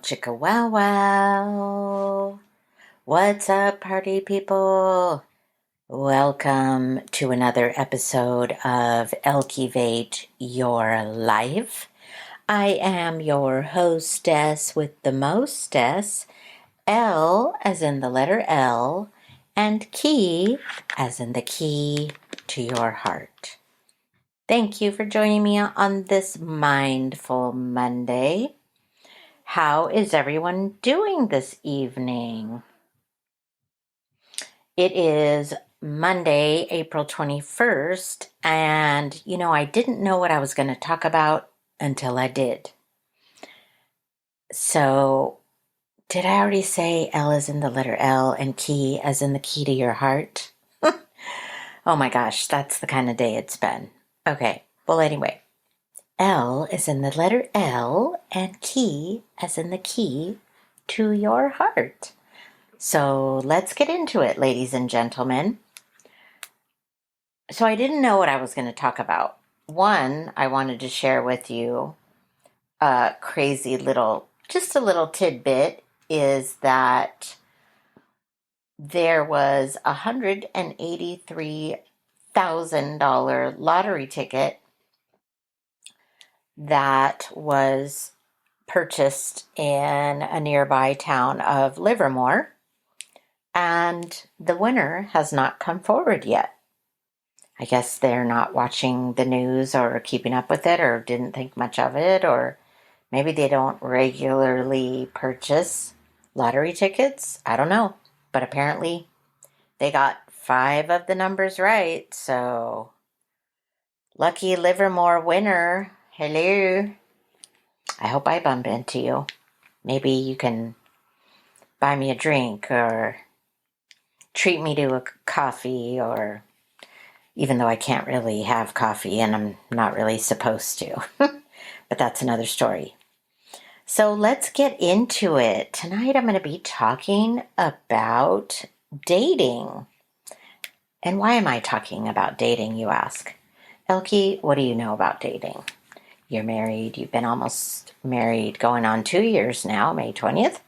chicka wow wow. What's up, party people? Welcome to another episode of Elkivate Your Life. I am your hostess with the mostess, L as in the letter L, and key as in the key to your heart. Thank you for joining me on this Mindful Monday. How is everyone doing this evening? It is Monday, April 21st, and I didn't know what I was going to talk about until I did. So, did I already say L as in the letter L and key as in the key to your heart? Oh my gosh, that's the kind of day it's been. Okay, well, anyway. L is in the letter L and key as in the key to your heart. So let's get into it, ladies and gentlemen. So I didn't know what I was going to talk about. One, I wanted to share with you a crazy little, just a little tidbit, is that there was a $183,000 lottery ticket that was purchased in a nearby town of Livermore, and the winner has not come forward yet. I guess they're not watching the news or keeping up with it or didn't think much of it, or maybe they don't regularly purchase lottery tickets. I don't know. But apparently they got 5 of the numbers right, so lucky Livermore winner. Hello. I hope I bump into you. Maybe you can buy me a drink or treat me to a coffee, or even though I can't really have coffee and I'm not really supposed to. But that's another story. So let's get into it. Tonight I'm going to be talking about dating. And why am I talking about dating, you ask? Elkie, what do you know about dating? You're married. You've been almost married going on 2 years now, May 20th.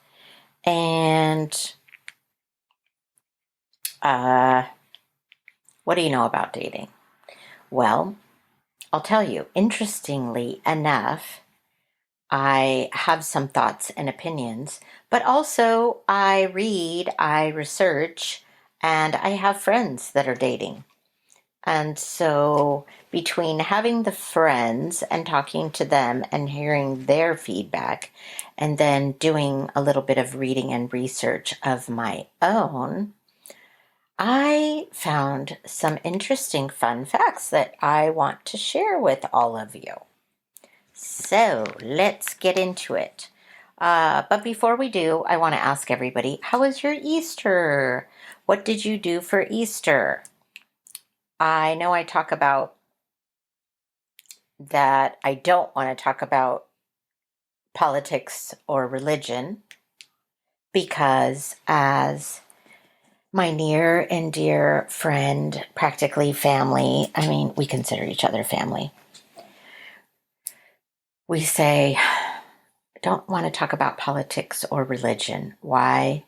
And what do you know about dating? Well, I'll tell you, interestingly enough, I have some thoughts and opinions, but also I read, I research, and I have friends that are dating. And so between having the friends and talking to them and hearing their feedback, and then doing a little bit of reading and research of my own, I found some interesting fun facts that I want to share with all of you. So let's get into it. But before we do, I want to ask everybody, how was your Easter? What did you do for Easter? I know I talk about that I don't want to talk about politics or religion because, as my near and dear friend, practically family, I mean, we consider each other family, we say, don't want to talk about politics or religion. Why?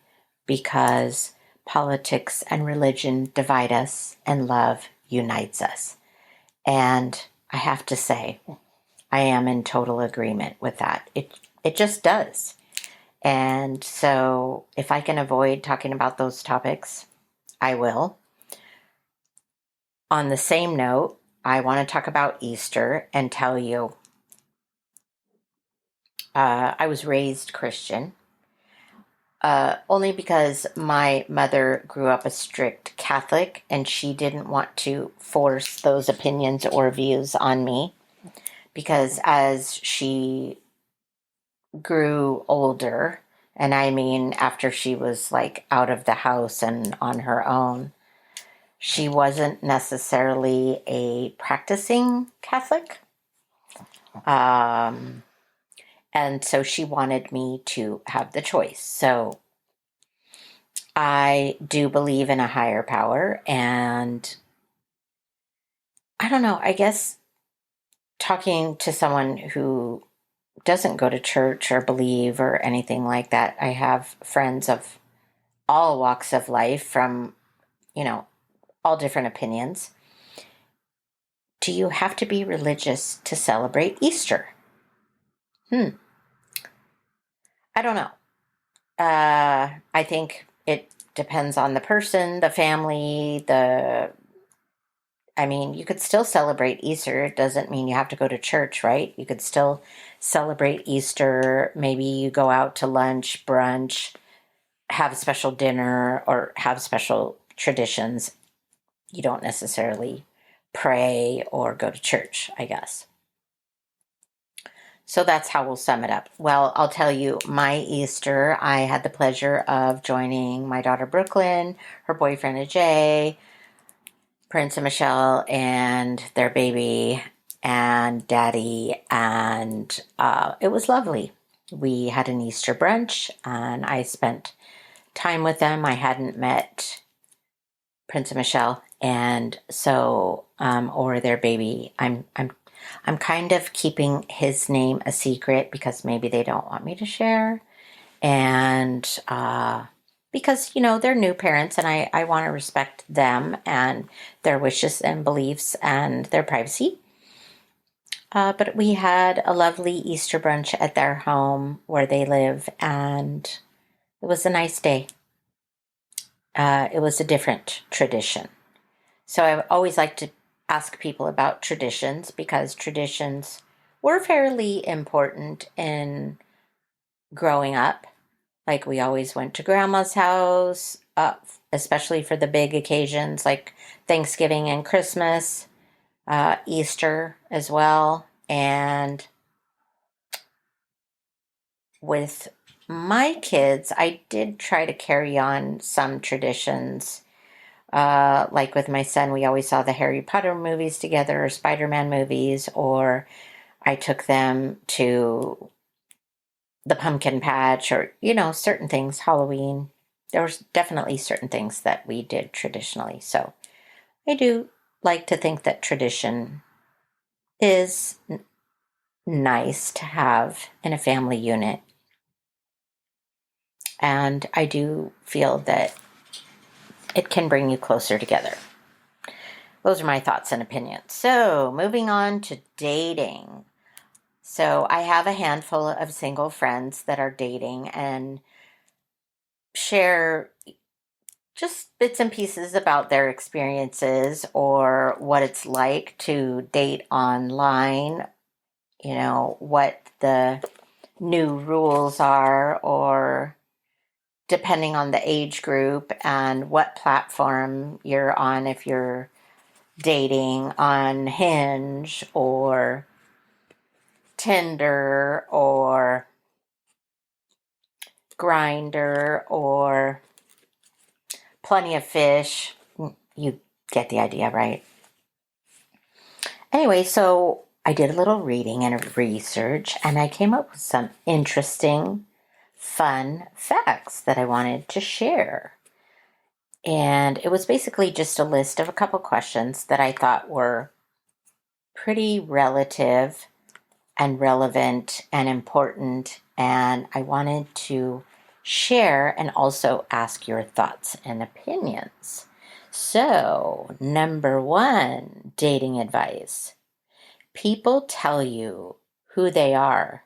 Because politics and religion divide us and love unites us. And I have to say, I am in total agreement with that. It just does. And so if I can avoid talking about those topics, I will. On the same note, I want to talk about Easter and tell you I was raised Christian, only because my mother grew up a strict Catholic and she didn't want to force those opinions or views on me, because as she grew older, and I mean after she was like out of the house and on her own, she wasn't necessarily a practicing Catholic. And so she wanted me to have the choice. So I do believe in a higher power, and I don't know, I guess talking to someone who doesn't go to church or believe or anything like that. I have friends of all walks of life from, all different opinions. Do you have to be religious to celebrate Easter? I don't know. I think it depends on the person, the family, you could still celebrate Easter. It doesn't mean you have to go to church, right? You could still celebrate Easter. Maybe you go out to lunch, brunch, have a special dinner, or have special traditions. You don't necessarily pray or go to church, I guess. So that's how we'll sum it up. Well, I'll tell you, my Easter, I had the pleasure of joining my daughter Brooklyn, her boyfriend Ajay, Prince and Michelle, and their baby, and daddy, and it was lovely. We had an Easter brunch, and I spent time with them. I hadn't met Prince and Michelle, and so or their baby. I'm kind of keeping his name a secret because maybe they don't want me to share, and because they're new parents, and I want to respect them and their wishes and beliefs and their privacy. But we had a lovely Easter brunch at their home where they live, and it was a nice day. It was a different tradition. So I always like to ask people about traditions because traditions were fairly important in growing up. Like we always went to grandma's house, especially for the big occasions like Thanksgiving and Christmas, Easter as well. And with my kids, I did try to carry on some traditions. Like with my son, we always saw the Harry Potter movies together or Spider-Man movies, or I took them to the pumpkin patch or, certain things, Halloween. There was definitely certain things that we did traditionally. So I do like to think that tradition is nice to have in a family unit. And I do feel that it can bring you closer together. Those are my thoughts and opinions. So moving on to dating. So I have a handful of single friends that are dating and share just bits and pieces about their experiences or what it's like to date online, what the new rules are, or depending on the age group and what platform you're on, if you're dating on Hinge or Tinder or Grinder or Plenty of Fish. You get the idea, right? Anyway, so I did a little reading and research, and I came up with some interesting, fun facts that I wanted to share. And it was basically just a list of a couple questions that I thought were pretty relative and relevant and important, and I wanted to share and also ask your thoughts and opinions. So, number 1, dating advice. People tell you who they are.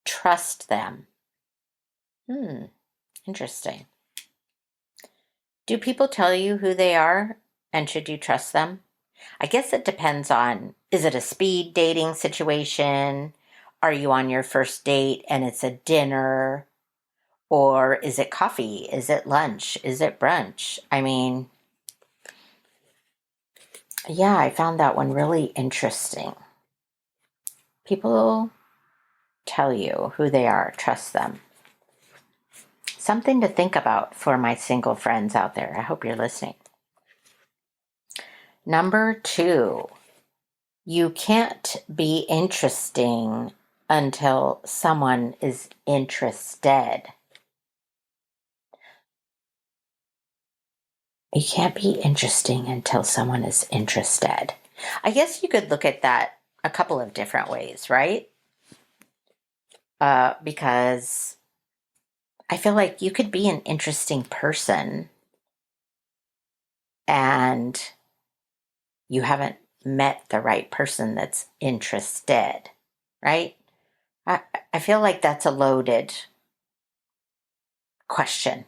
Trust them. Interesting. Do people tell you who they are, and should you trust them? I guess it depends on, is it a speed dating situation? Are you on your first date and it's a dinner? Or is it coffee? Is it lunch? Is it brunch? Yeah, I found that one really interesting. People tell you who they are, trust them. Something to think about for my single friends out there. I hope you're listening. Number 2, you can't be interesting until someone is interested. You can't be interesting until someone is interested. I guess you could look at that a couple of different ways, right? because I feel like you could be an interesting person and you haven't met the right person that's interested, right? I, I feel like that's a loaded question.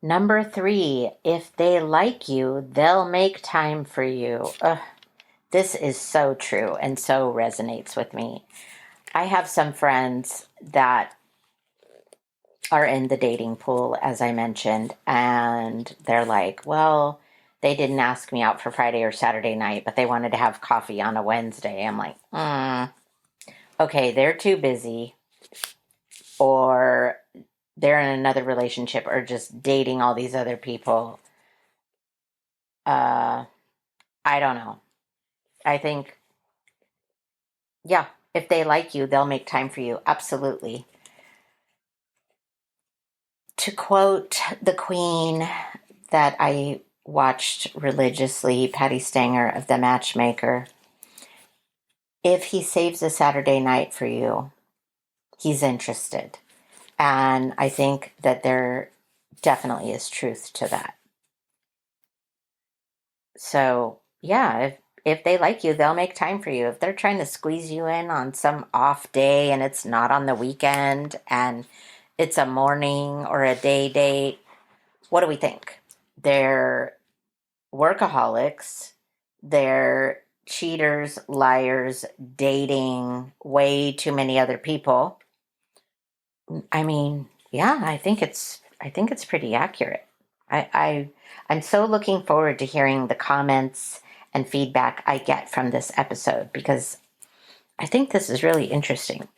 Number 3, if they like you, they'll make time for you. Ugh, this is so true and so resonates with me. I have some friends that are in the dating pool, as I mentioned, and they're like, well, they didn't ask me out for Friday or Saturday night, but they wanted to have coffee on a Wednesday. I'm like, okay, they're too busy, or they're in another relationship, or just dating all these other people. I don't know. I think, yeah, if they like you, they'll make time for you. Absolutely. To quote the queen that I watched religiously, Patty Stanger of The Matchmaker, if he saves a Saturday night for you, he's interested. And I think that there definitely is truth to that. So, yeah, if they like you, they'll make time for you. If they're trying to squeeze you in on some off day and it's not on the weekend and it's a morning or a day date, what do we think? They're workaholics, they're cheaters, liars, dating way too many other people. I mean, yeah, I think it's pretty accurate. I'm so looking forward to hearing the comments and feedback I get from this episode because I think this is really interesting.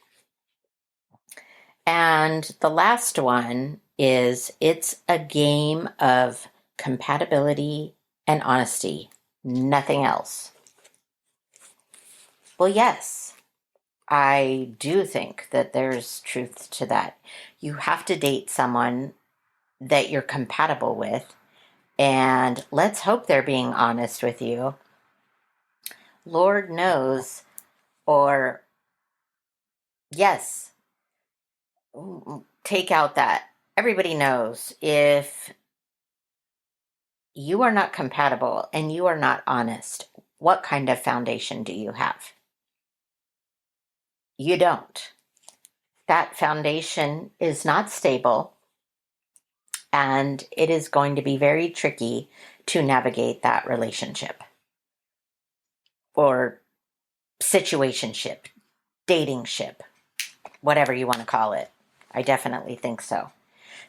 And the last one is it's a game of compatibility and honesty, nothing else. Well, yes, I do think that there's truth to that. You have to date someone that you're compatible with, and let's hope they're being honest with you. Lord knows, or yes, take out that. Everybody knows if you are not compatible and you are not honest, what kind of foundation do you have? You don't. That foundation is not stable, and it is going to be very tricky to navigate that relationship or situationship, datingship, whatever you want to call it. I definitely think so.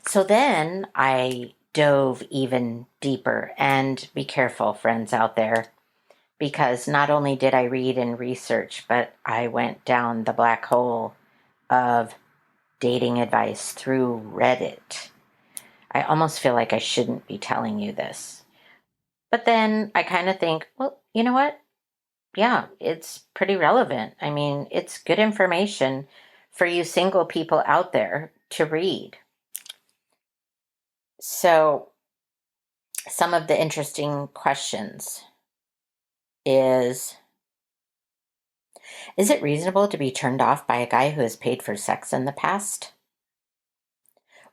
So then I dove even deeper, and be careful, friends out there, because not only did I read and research, but I went down the black hole of dating advice through Reddit. I almost feel like I shouldn't be telling you this. But then I kind of think, well, you know what? Yeah, it's pretty relevant. I mean, it's good information for you single people out there to read. So, some of the interesting questions is it reasonable to be turned off by a guy who has paid for sex in the past?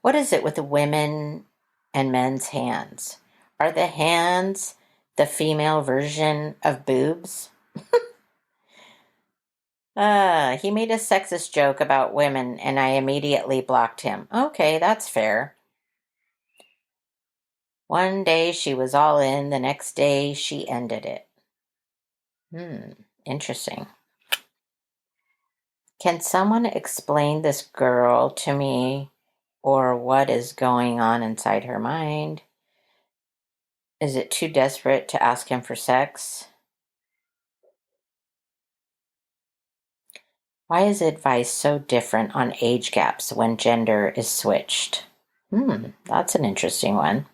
What is it with the women and men's hands? Are the hands the female version of boobs? He made a sexist joke about women and I immediately blocked him. Okay, that's fair. One day she was all in, the next day she ended it. Interesting. Can someone explain this girl to me or what is going on inside her mind? Is it too desperate to ask him for sex? Why is advice so different on age gaps when gender is switched? That's an interesting one.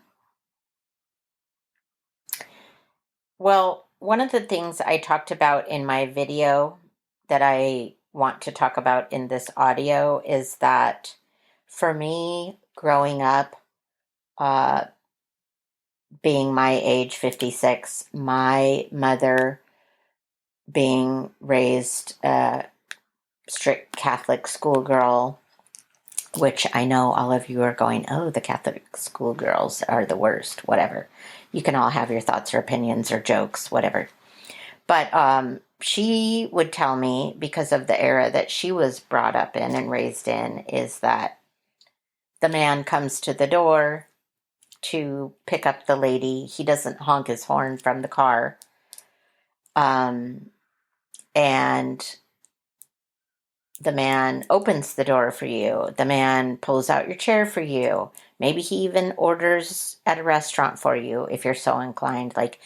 Well, one of the things I talked about in my video that I want to talk about in this audio is that for me, growing up, being my age, 56, my mother being raised strict Catholic schoolgirl, which I know all of you are going, oh, the Catholic schoolgirls are the worst, whatever. You can all have your thoughts or opinions or jokes, whatever. But she would tell me, because of the era that she was brought up in and raised in, is that the man comes to the door to pick up the lady. He doesn't honk his horn from the car. And the man opens the door for you. The man pulls out your chair for you. Maybe he even orders at a restaurant for you if you're so inclined. Like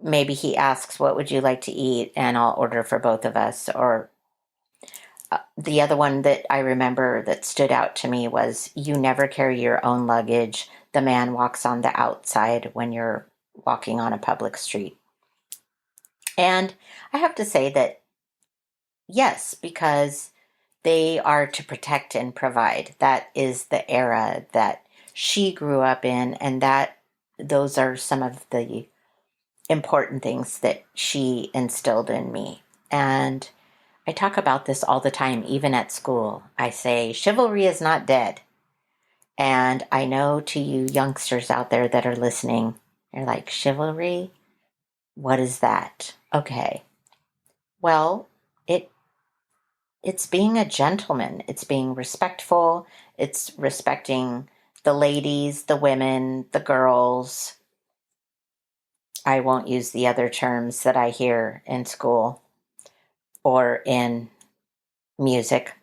maybe he asks, what would you like to eat? And I'll order for both of us. Or the other one that I remember that stood out to me was, you never carry your own luggage. The man walks on the outside when you're walking on a public street. And I have to say that, yes, because they are to protect and provide. That is the era that she grew up in, and those are some of the important things that she instilled in me. And I talk about this all the time, even at school. I say, chivalry is not dead. And I know to you youngsters out there that are listening, you're like, chivalry? What is that? Okay. Well, it's being a gentleman. It's being respectful. It's respecting the ladies, the women, the girls. I won't use the other terms that I hear in school or in music.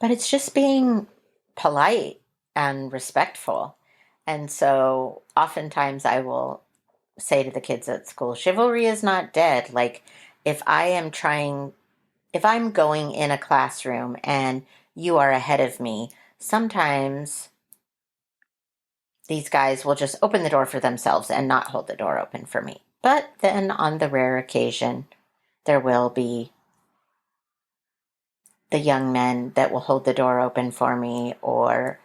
But it's just being polite and respectful. And so oftentimes I will say to the kids at school, chivalry is not dead. Like if I'm going in a classroom and you are ahead of me, sometimes these guys will just open the door for themselves and not hold the door open for me. But then on the rare occasion, there will be the young men that will hold the door open for me or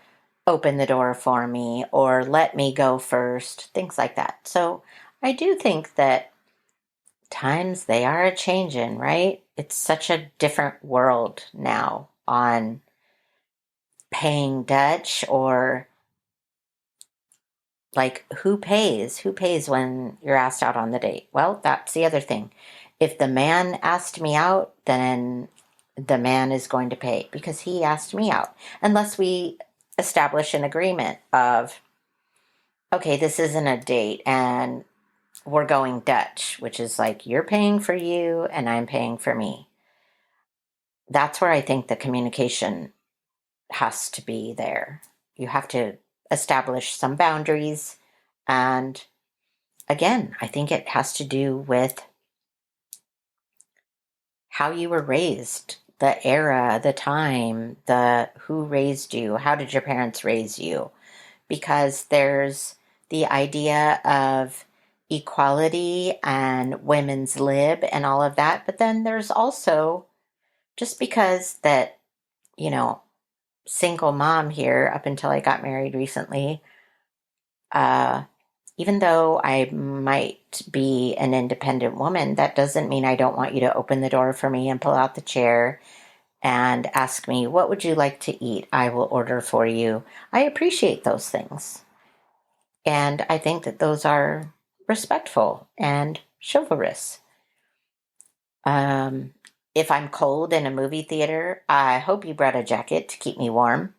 open the door for me or let me go first, things like that. So I do think that times they are a changin', right? It's such a different world now on paying Dutch, or like who pays? Who pays when you're asked out on the date? Well, that's the other thing. If the man asked me out, then the man is going to pay because he asked me out. Unless we establish an agreement of, okay, this isn't a date and we're going Dutch, which is like you're paying for you and I'm paying for me. That's where I think the communication has to be there. You have to establish some boundaries. And again, I think it has to do with how you were raised, the era, the time, the who raised you, how did your parents raise you? Because there's the idea of equality and women's lib and all of that, but then there's also, just because that, single mom here up until I got married recently, even though I might be an independent woman, that doesn't mean I don't want you to open the door for me and pull out the chair and ask me, what would you like to eat? I will order for you. I appreciate those things. And I think that those are respectful and chivalrous. If I'm cold in a movie theater, I hope you brought a jacket to keep me warm.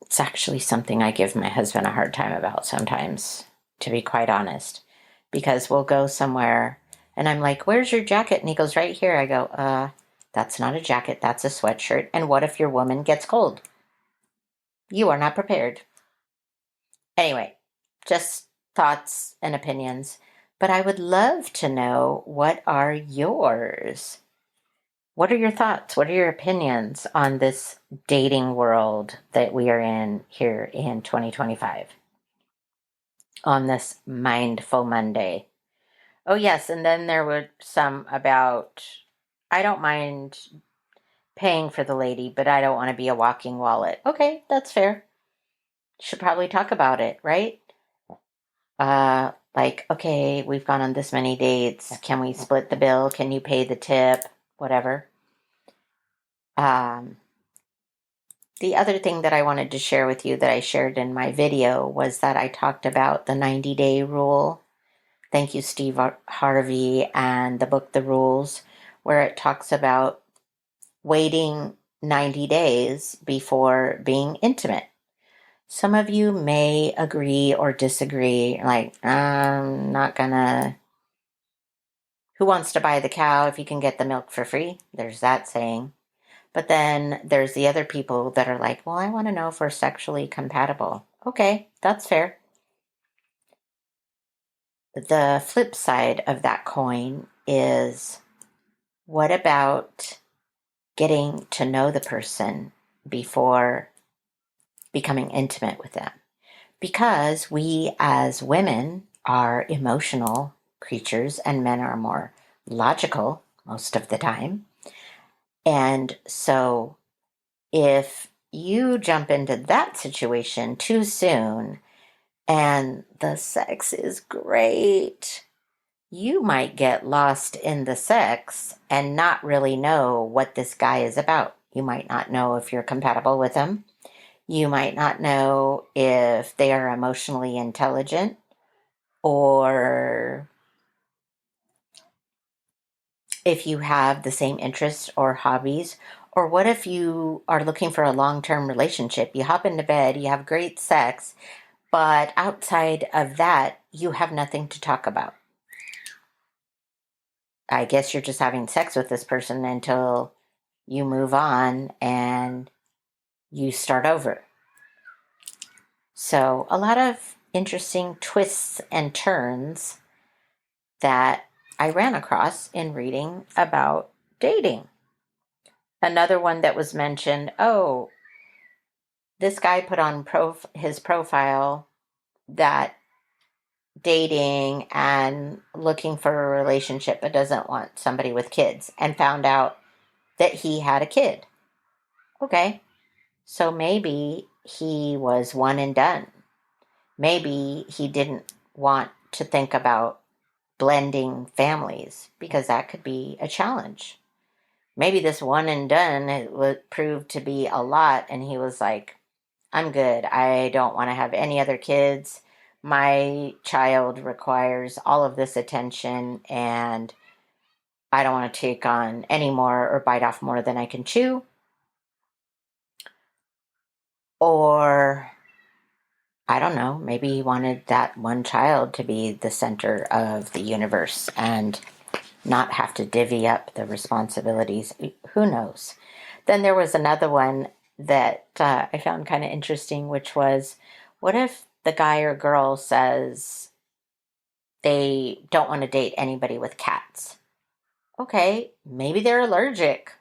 It's actually something I give my husband a hard time about sometimes, to be quite honest, because we'll go somewhere and I'm like, where's your jacket? And he goes, right here. I go, that's not a jacket. That's a sweatshirt. And what if your woman gets cold? You are not prepared. Anyway, just thoughts and opinions, but I would love to know, what are yours? What are your thoughts? What are your opinions on this dating world that we are in here in 2025 on this Mindful Monday? Oh, yes. And then there were some about, I don't mind paying for the lady, but I don't want to be a walking wallet. Okay, that's fair. Should probably talk about it, right? Like, okay, we've gone on this many dates. Can we split the bill? Can you pay the tip? whatever. Um, the other thing that I wanted to share with you that I shared in my video was that I talked about the 90-day rule. Thank you, Steve Harvey, and the book The Rules, where it talks about waiting 90 days before being intimate. Some of you may agree or disagree, like, I'm not gonna. Who wants to buy the cow if you can get the milk for free? There's that saying. But then there's the other people that are like, well, I want to know if we're sexually compatible. Okay, that's fair. The flip side of that coin is, what about getting to know the person before becoming intimate with them? Because we as women are emotional creatures and men are more logical most of the time. And so if you jump into that situation too soon and the sex is great, you might get lost in the sex and not really know what this guy is about. You might not know if you're compatible with him. You might not know if they are emotionally intelligent or if you have the same interests or hobbies. Or what if you are looking for a long-term relationship? You hop into bed, you have great sex, but outside of that, you have nothing to talk about. I guess you're just having sex with this person until you move on and you start over. So a lot of interesting twists and turns that I ran across in reading about dating. Another one that was mentioned, oh, this guy put on his profile that dating and looking for a relationship but doesn't want somebody with kids, and found out that he had a kid. Okay, so maybe he was one and done. Maybe he didn't want to think about blending families because that could be a challenge. Maybe this one and done it would prove to be a lot, and he was like, I'm good. I don't want to have any other kids. My child requires all of this attention, and I don't want to take on any more or bite off more than I can chew. Or, I don't know, maybe he wanted that one child to be the center of the universe and not have to divvy up the responsibilities. Who knows? Then there was another one that I found kind of interesting, which was, what if the guy or girl says they don't want to date anybody with cats? Okay, maybe they're allergic.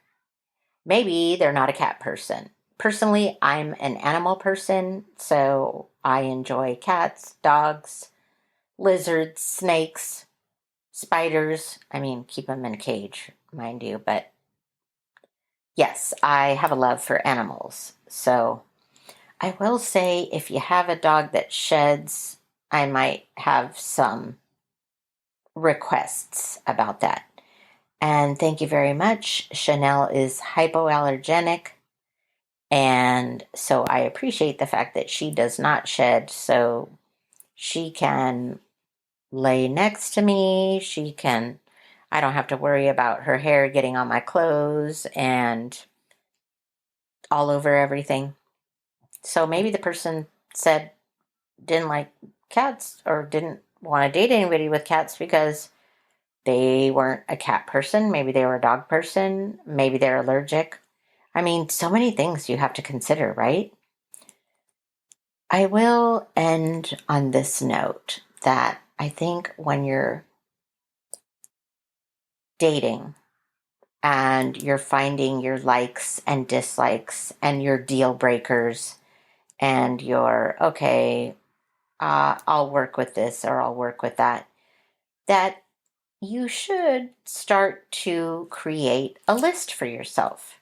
Maybe they're not a cat person. Personally, I'm an animal person, so I enjoy cats, dogs, lizards, snakes, spiders. I mean, keep them in a cage, mind you, but yes, I have a love for animals. So I will say, if you have a dog that sheds, I might have some requests about that. And thank you very much. Chanel is hypoallergenic. And so I appreciate the fact that she does not shed, so she can lay next to me. I don't have to worry about her hair getting on my clothes and all over everything. So maybe the person said didn't like cats or didn't want to date anybody with cats because they weren't a cat person. Maybe they were a dog person. Maybe they're allergic. I mean, so many things you have to consider, right? I will end on this note that I think when you're dating and you're finding your likes and dislikes and your deal breakers and your, okay, I'll work with this or I'll work with that, that you should start to create a list for yourself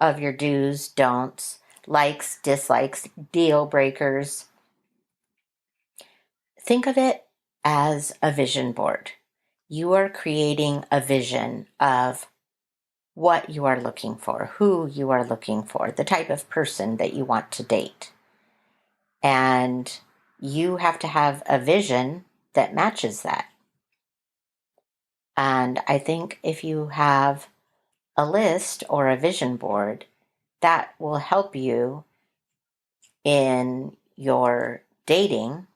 of your do's, don'ts, likes, dislikes, deal breakers. Think of it as a vision board. You are creating a vision of what you are looking for, who you are looking for, the type of person that you want to date. And you have to have a vision that matches that. And I think if you have a list or a vision board, that will help you in your dating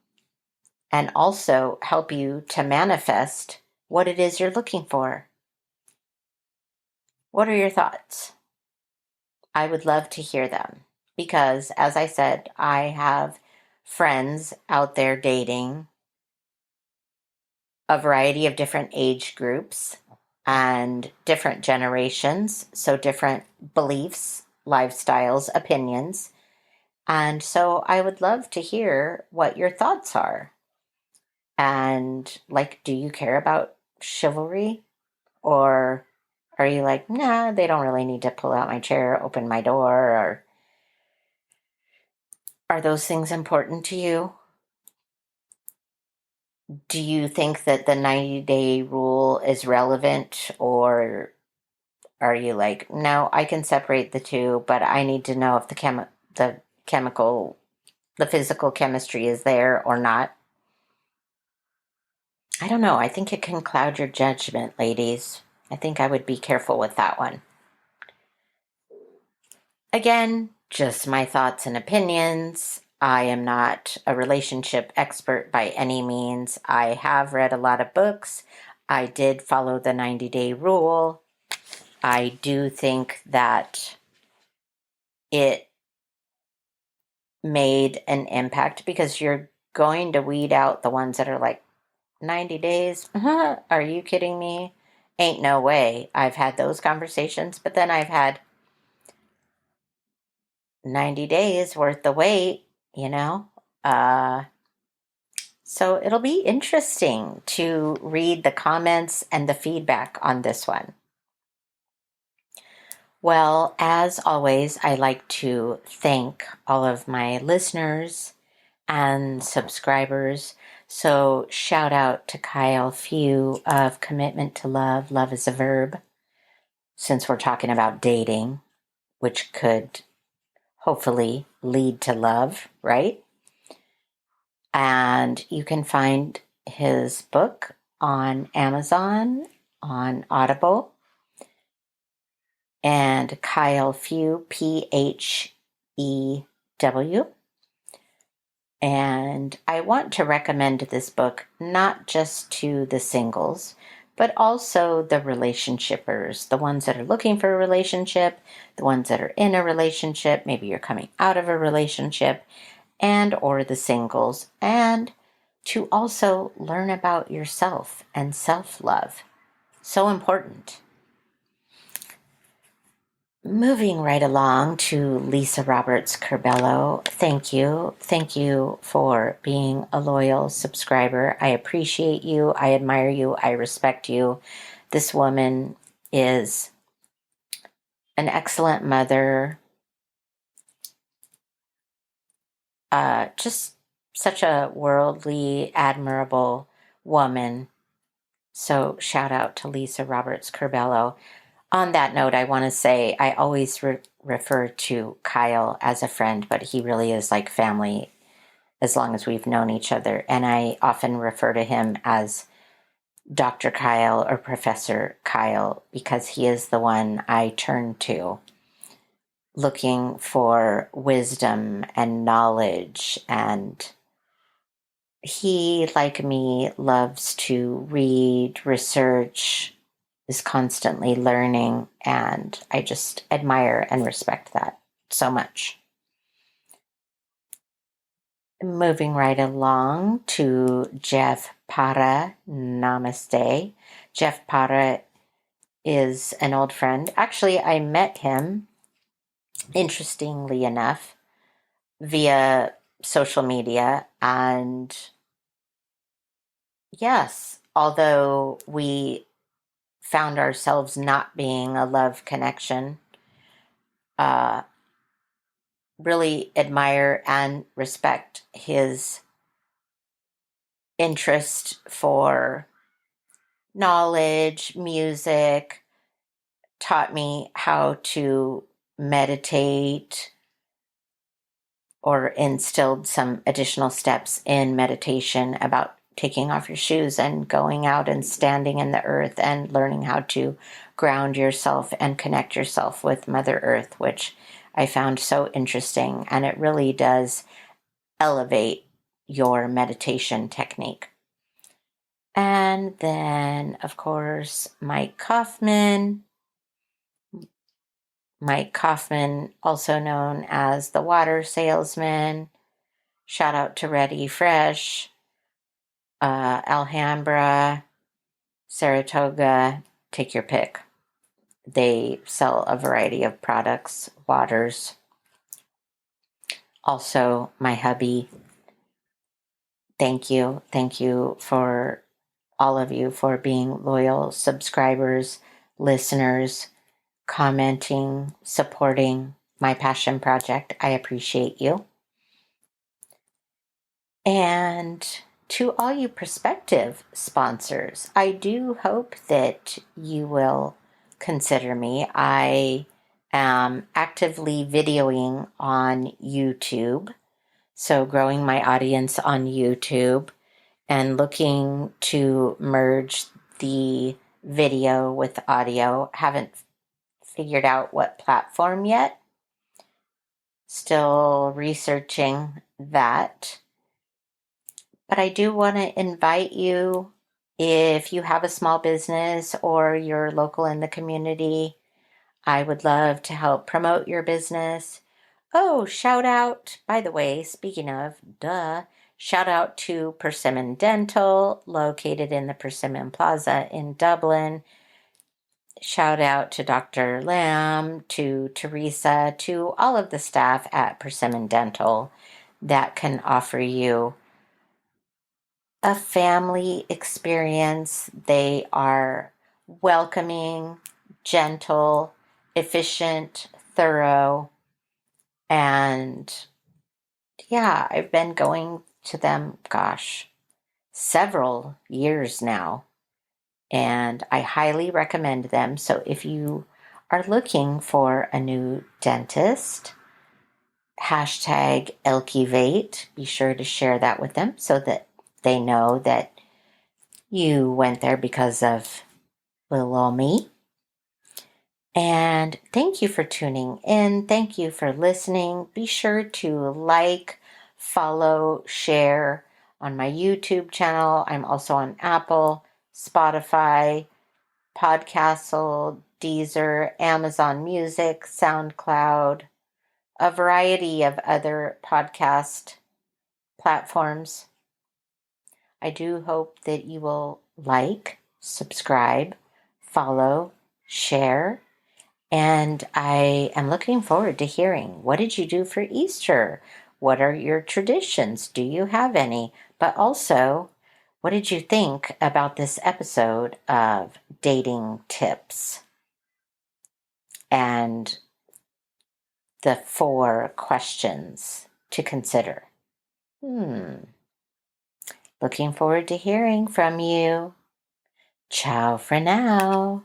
and also help you to manifest what it is you're looking for. What are your thoughts? I would love to hear them because, as I said, I have friends out there dating a variety of different age groups and different generations, so different beliefs, lifestyles, opinions. And so I would love to hear what your thoughts are. And like, do you care about chivalry? Or are you like, nah, they don't really need to pull out my chair, open my door? Or are those things important to you? Do you think that the 90-day rule is relevant? Or are you like, no, I can separate the two, but I need to know if the chemical, the physical chemistry is there or not? I don't know. I think it can cloud your judgment, ladies. I think I would be careful with that one. Again, just my thoughts and opinions. I am not a relationship expert by any means. I have read a lot of books. I did follow the 90-day rule. I do think that it made an impact because you're going to weed out the ones that are like, 90 days? Are you kidding me? Ain't no way. I've had those conversations, but then I've had 90 days worth the wait, you know? So it'll be interesting to read the comments and the feedback on this one. Well, as always, I like to thank all of my listeners and subscribers. So shout out to Kyle Few of Commitment to Love, Love is a Verb, since we're talking about dating, which could hopefully lead to love, right? And you can find his book on Amazon, on Audible, and Kyle Few, Phew. And I want to recommend this book not just to the singles, but also the relationshipers, the ones that are looking for a relationship, the ones that are in a relationship, maybe you're coming out of a relationship, and or the singles, and to also learn about yourself and self-love. So important. Moving right along to Lisa Roberts Curbelo. Thank you. Thank you for being a loyal subscriber. I appreciate you. I admire you. I respect you. This woman is an excellent mother. Just such a worldly, admirable woman. So shout out to Lisa Roberts Curbelo. On that note, I want to say I always refer to Kyle as a friend, but he really is like family as long as we've known each other. And I often refer to him as Dr. Kyle or Professor Kyle because he is the one I turn to looking for wisdom and knowledge. And he, like me, loves to read, research, is constantly learning, and I just admire and respect that so much. Moving right along to Jeff Para, namaste. Jeff Para is an old friend. Actually, I met him, interestingly enough, via social media, and yes, although we found ourselves not being a love connection, really admire and respect his interest for knowledge, music, taught me how to meditate or instilled some additional steps in meditation about taking off your shoes and going out and standing in the earth and learning how to ground yourself and connect yourself with Mother Earth, which I found so interesting. And it really does elevate your meditation technique. And then, of course, Mike Kaufman, also known as the water salesman. Shout out to Ready Fresh, Alhambra, Saratoga, take your pick. They sell a variety of products, waters. Also, my hubby, thank you. Thank you for all of you for being loyal subscribers, listeners, commenting, supporting my passion project. I appreciate you. And to all you prospective sponsors, I do hope that you will consider me. I am actively videoing on YouTube, so growing my audience on YouTube and looking to merge the video with audio. Haven't figured out what platform yet. Still researching that. But I do want to invite you, if you have a small business or you're local in the community, I would love to help promote your business. Oh, shout out, by the way, speaking of, shout out to Persimmon Dental, located in the Persimmon Plaza in Dublin. Shout out to Dr. Lamb, to Teresa, to all of the staff at Persimmon Dental that can offer you a family experience. They are welcoming, gentle, efficient, thorough, and yeah, I've been going to them, several years now, and I highly recommend them. So if you are looking for a new dentist, #Elkivate, be sure to share that with them so that they know that you went there because of little old me. And thank you for tuning in. Thank you for listening. Be sure to like, follow, share on my YouTube channel. I'm also on Apple, Spotify, Podcastle, Deezer, Amazon Music, SoundCloud, a variety of other podcast platforms. I do hope that you will like, subscribe, follow, share, and I am looking forward to hearing, what did you do for Easter? What are your traditions? Do you have any? But also, what did you think about this episode of dating tips and the 4 questions to consider? Looking forward to hearing from you. Ciao for now.